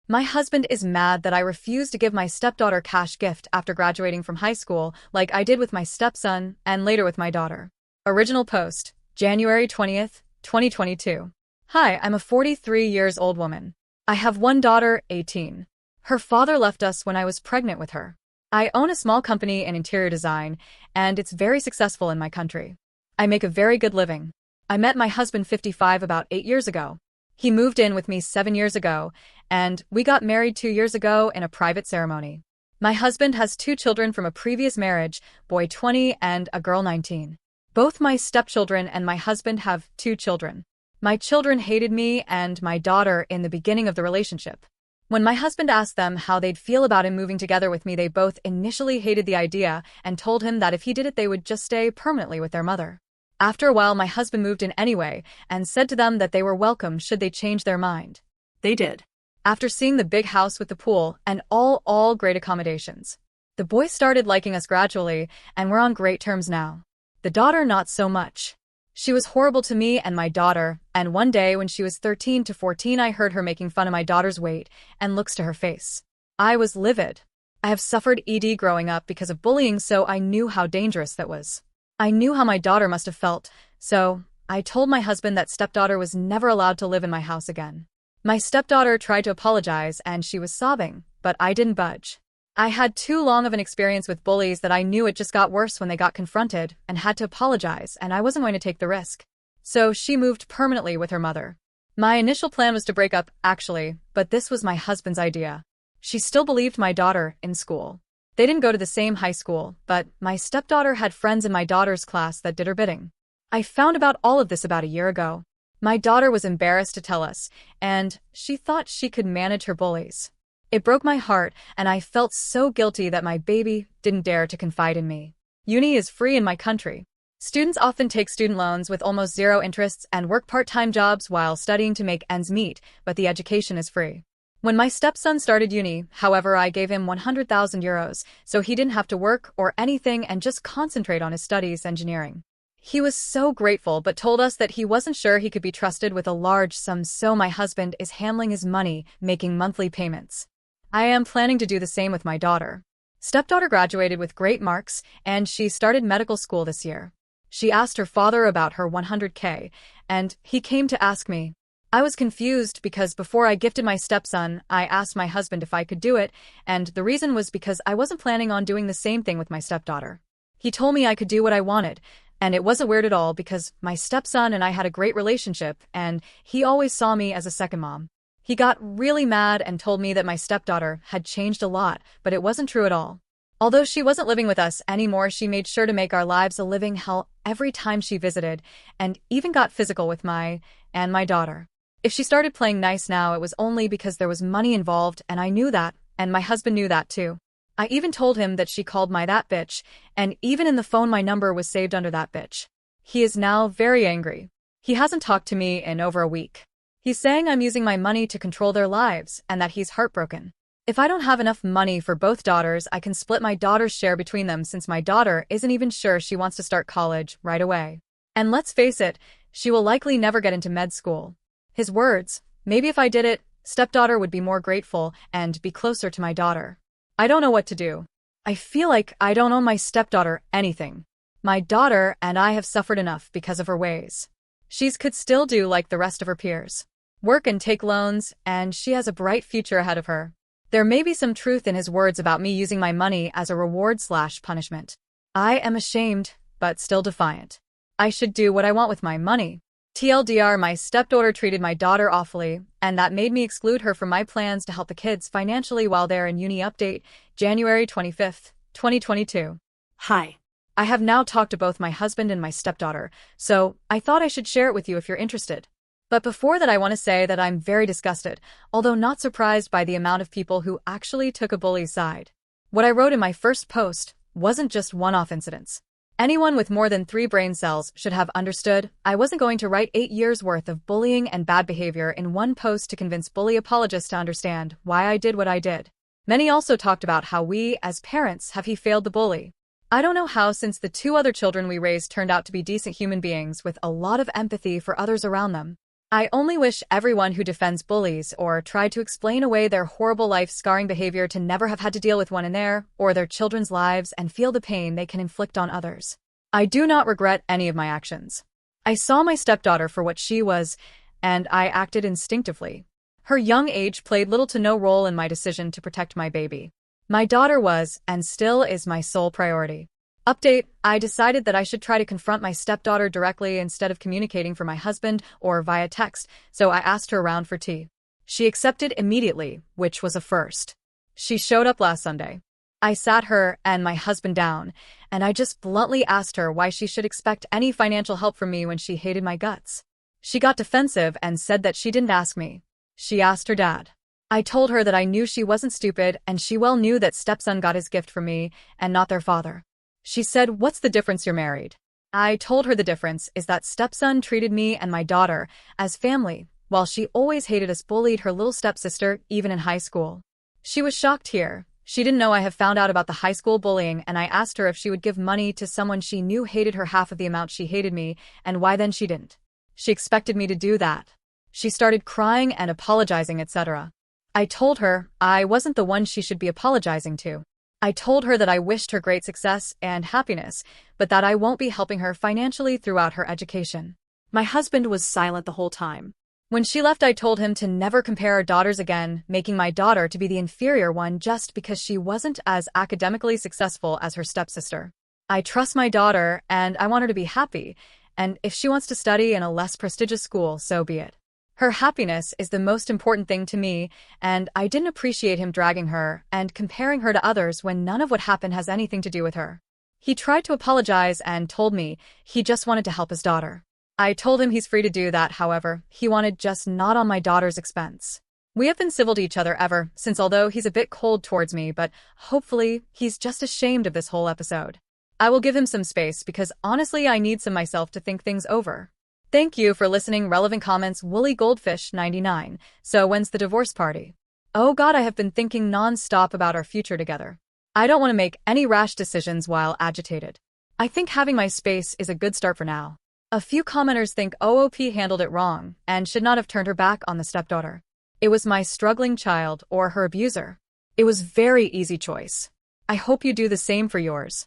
My husband is mad that I refused to give my stepdaughter cash gift after graduating from high school, like I did with my stepson and later with my daughter. Original post, January 20th, 2022. Hi, I'm a 43 years old woman. I have one daughter, 18. Her father left us when I was pregnant with her. I own a small company in interior design, and it's very successful in my country. I make a very good living. I met my husband 55 about 8 years ago. He moved in with me 7 years ago, and we got married 2 years ago in a private ceremony. My husband has 2 children from a previous marriage, boy 20 and a girl 19. Both my stepchildren and my husband have 2 children. My children hated me and my daughter in the beginning of the relationship. When my husband asked them how they'd feel about him moving together with me, they both initially hated the idea and told him that if he did it, they would just stay permanently with their mother. After a while, my husband moved in anyway and said to them that they were welcome should they change their mind. They did. After seeing the big house with the pool and all great accommodations. The boys started liking us gradually, and we're on great terms now. The daughter not so much. She was horrible to me and my daughter, and one day when she was 13 to 14 I heard her making fun of my daughter's weight and looks to her face. I was livid. I have suffered ED growing up because of bullying, so I knew how dangerous that was. I knew how my daughter must have felt, so I told my husband that stepdaughter was never allowed to live in my house again. My stepdaughter tried to apologize and she was sobbing, but I didn't budge. I had too long of an experience with bullies that I knew it just got worse when they got confronted and had to apologize, and I wasn't going to take the risk. So she moved permanently with her mother. My initial plan was to break up, actually, but this was my husband's idea. She still believed my daughter in school. They didn't go to the same high school, but my stepdaughter had friends in my daughter's class that did her bidding. I found about all of this about a year ago. My daughter was embarrassed to tell us, and she thought she could manage her bullies. It broke my heart, and I felt so guilty that my baby didn't dare to confide in me. Uni is free in my country. Students often take student loans with almost zero interests and work part-time jobs while studying to make ends meet, but the education is free. When my stepson started uni, however, I gave him 100,000 euros, so he didn't have to work or anything and just concentrate on his studies, engineering. He was so grateful but told us that he wasn't sure he could be trusted with a large sum, so my husband is handling his money, making monthly payments. I am planning to do the same with my daughter. Stepdaughter graduated with great marks, and she started medical school this year. She asked her father about her 100K, and he came to ask me. I was confused because before I gifted my stepson, I asked my husband if I could do it, and the reason was because I wasn't planning on doing the same thing with my stepdaughter. He told me I could do what I wanted, and it wasn't weird at all because my stepson and I had a great relationship, and he always saw me as a second mom. He got really mad and told me that my stepdaughter had changed a lot, but it wasn't true at all. Although she wasn't living with us anymore, she made sure to make our lives a living hell every time she visited, and even got physical with my daughter. If she started playing nice now, it was only because there was money involved, and I knew that, and my husband knew that too. I even told him that she called my that bitch, and even in the phone my number was saved under that bitch. He is now very angry. He hasn't talked to me in over a week. He's saying I'm using my money to control their lives and that he's heartbroken. If I don't have enough money for both daughters, I can split my daughter's share between them since my daughter isn't even sure she wants to start college right away. And let's face it, she will likely never get into med school. His words, maybe if I did it, stepdaughter would be more grateful and be closer to my daughter. I don't know what to do. I feel like I don't owe my stepdaughter anything. My daughter and I have suffered enough because of her ways. She could still do like the rest of her peers. Work and take loans, and she has a bright future ahead of her. There may be some truth in his words about me using my money as a reward/punishment. I am ashamed, but still defiant. I should do what I want with my money. TLDR, my stepdaughter treated my daughter awfully, and that made me exclude her from my plans to help the kids financially while they're in uni. Update, January 25th, 2022. Hi. I have now talked to both my husband and my stepdaughter, so I thought I should share it with you if you're interested. But before that, I want to say that I'm very disgusted, although not surprised by the amount of people who actually took a bully's side. What I wrote in my first post wasn't just one-off incidents. Anyone with more than 3 brain cells should have understood I wasn't going to write 8 years worth of bullying and bad behavior in one post to convince bully apologists to understand why I did what I did. Many also talked about how we, as parents, have failed the bully. I don't know how, since the 2 other children we raised turned out to be decent human beings with a lot of empathy for others around them. I only wish everyone who defends bullies or tried to explain away their horrible life-scarring behavior to never have had to deal with one in their or their children's lives and feel the pain they can inflict on others. I do not regret any of my actions. I saw my stepdaughter for what she was, and I acted instinctively. Her young age played little to no role in my decision to protect my baby. My daughter was, and still is, my sole priority. Update: I decided that I should try to confront my stepdaughter directly instead of communicating for my husband or via text, so I asked her around for tea. She accepted immediately, which was a first. She showed up last Sunday. I sat her and my husband down, and I just bluntly asked her why she should expect any financial help from me when she hated my guts. She got defensive and said that she didn't ask me. She asked her dad. I told her that I knew she wasn't stupid and she well knew that stepson got his gift from me and not their father. She said, "What's the difference? You're married." I told her the difference is that stepson treated me and my daughter as family, while she always hated us, bullied her little stepsister, even in high school. She was shocked here. She didn't know I have found out about the high school bullying, and I asked her if she would give money to someone she knew hated her half of the amount she hated me, and why then she didn't. She expected me to do that. She started crying and apologizing, etc. I told her I wasn't the one she should be apologizing to. I told her that I wished her great success and happiness, but that I won't be helping her financially throughout her education. My husband was silent the whole time. When she left, I told him to never compare our daughters again, making my daughter to be the inferior one just because she wasn't as academically successful as her stepsister. I trust my daughter, and I want her to be happy, and if she wants to study in a less prestigious school, so be it. Her happiness is the most important thing to me, and I didn't appreciate him dragging her and comparing her to others when none of what happened has anything to do with her. He tried to apologize and told me he just wanted to help his daughter. I told him he's free to do that, however, he wanted, just not on my daughter's expense. We have been civil to each other ever since, although he's a bit cold towards me, but hopefully he's just ashamed of this whole episode. I will give him some space because honestly I need some myself to think things over. Thank you for listening. Relevant comments. Woolly Goldfish 99. So when's the divorce party? Oh God, I have been thinking non-stop about our future together. I don't want to make any rash decisions while agitated. I think having my space is a good start for now. A few commenters think OOP handled it wrong and should not have turned her back on the stepdaughter. It was my struggling child or her abuser. It was very easy choice. I hope you do the same for yours.